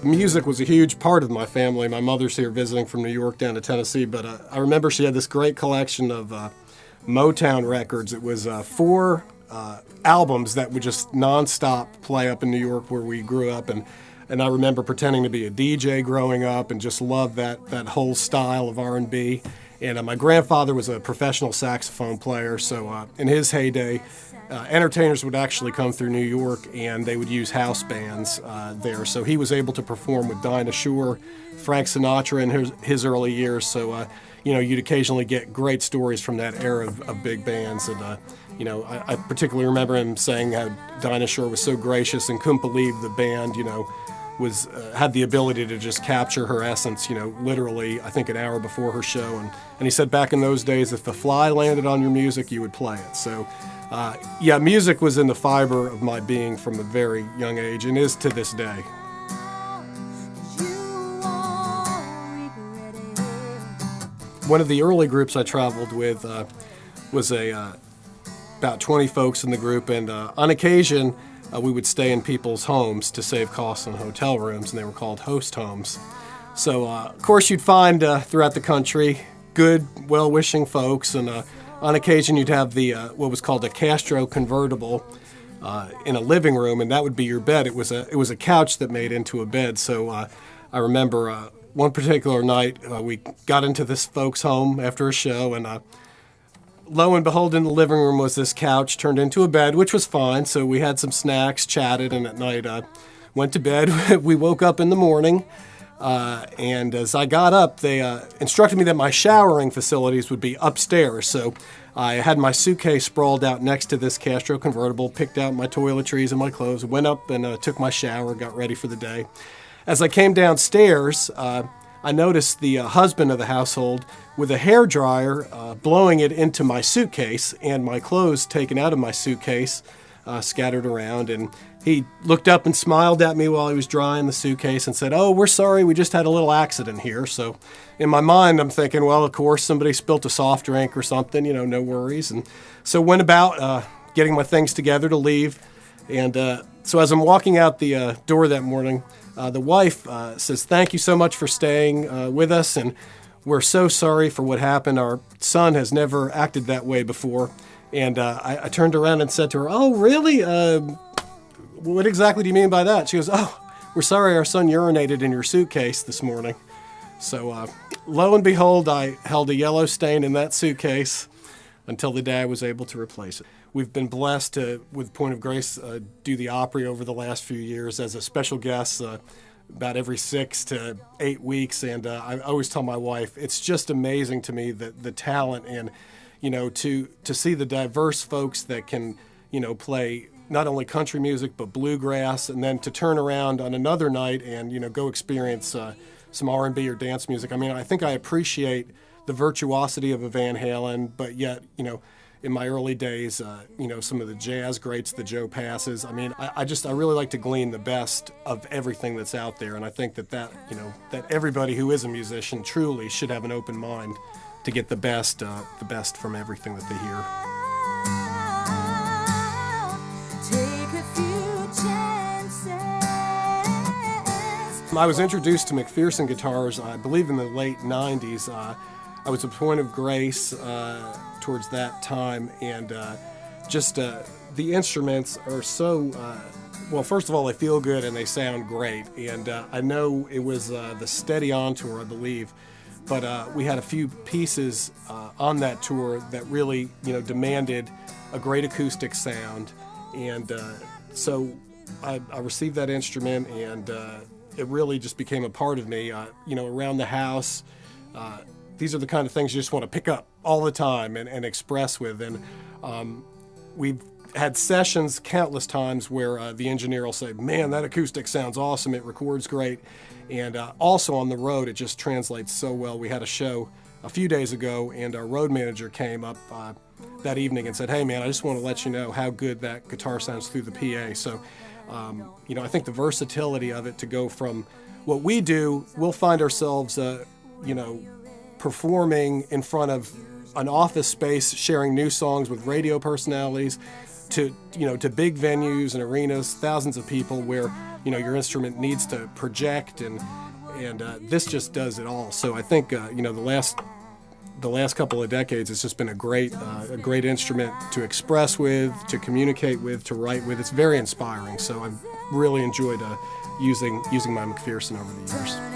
music was a huge part of my family. My mother's here visiting from New York down to Tennessee, but I remember she had this great collection of Motown records. It was 4 albums that would just nonstop play up in New York where we grew up, and I remember pretending to be a DJ growing up and just loved that whole style of R&B. And my grandfather was a professional saxophone player, so in his heyday, entertainers would actually come through New York and they would use house bands there. So he was able to perform with Dinah Shore, Frank Sinatra in his early years. So, you'd occasionally get great stories from that era of big bands. And, I particularly remember him saying how Dinah Shore was so gracious and couldn't believe the band, was had the ability to just capture her essence, literally, I think an hour before her show. And he said back in those days, if the fly landed on your music, you would play it. So, music was in the fiber of my being from a very young age and is to this day. One of the early groups I traveled with was about 20 folks in the group, and on occasion, we would stay in people's homes to save costs on hotel rooms, and they were called host homes. So, of course, you'd find throughout the country good, well-wishing folks, and on occasion you'd have the what was called a Castro convertible in a living room, and that would be your bed. It was a couch that made into a bed. So I remember one particular night we got into this folks' home after a show, and lo and behold, in the living room was this couch turned into a bed, which was fine. So we had some snacks, chatted, and at night went to bed. We woke up in the morning, and as I got up, they instructed me that my showering facilities would be upstairs. So I had my suitcase sprawled out next to this Castro convertible, picked out my toiletries and my clothes, went up and took my shower, got ready for the day. As I came downstairs, I noticed the husband of the household with a hairdryer blowing it into my suitcase, and my clothes taken out of my suitcase scattered around. And he looked up and smiled at me while he was drying the suitcase and said, "Oh, we're sorry, we just had a little accident here." So in my mind, I'm thinking, well, of course, somebody spilt a soft drink or something, no worries. And so went about getting my things together to leave. And so as I'm walking out the door that morning, the wife says, "Thank you so much for staying with us, and we're so sorry for what happened. Our son has never acted that way before." And I turned around and said to her, "Oh, really? What exactly do you mean by that?" She goes, "Oh, we're sorry our son urinated in your suitcase this morning." So lo and behold, I held a yellow stain in that suitcase until the day I was able to replace it. We've been blessed to, with Point of Grace, do the Opry over the last few years as a special guest about every 6 to 8 weeks. And I always tell my wife, it's just amazing to me that the talent and, to see the diverse folks that can, play not only country music but bluegrass, and then to turn around on another night and, go experience some R&B or dance music. I mean, I think I appreciate the virtuosity of a Van Halen, but yet, in my early days, some of the jazz greats, the Joe Passes. I mean, I really like to glean the best of everything that's out there, and I think that everybody who is a musician truly should have an open mind to get the best from everything that they hear. I was introduced to McPherson guitars, I believe, in the late 90s. I was a Point of Grace towards that time, and the instruments are so, well, first of all, they feel good and they sound great. And I know it was the Steady On tour, I believe, but we had a few pieces on that tour that really, demanded a great acoustic sound. And so I received that instrument, and it really just became a part of me, around the house. These are the kind of things you just want to pick up all the time and express with. And we've had sessions countless times where the engineer will say, "Man, that acoustic sounds awesome. It records great." And also on the road, it just translates so well. We had a show a few days ago, and our road manager came up that evening and said, "Hey, man, I just want to let you know how good that guitar sounds through the PA." So, I think the versatility of it to go from what we do, we'll find ourselves, performing in front of an office space, sharing new songs with radio personalities. to big venues and arenas, thousands of people, where your instrument needs to project, and this just does it all. So I think the last couple of decades, it's just been a great instrument to express with, to communicate with, to write with. It's very inspiring. So I've really enjoyed using my McPherson over the years.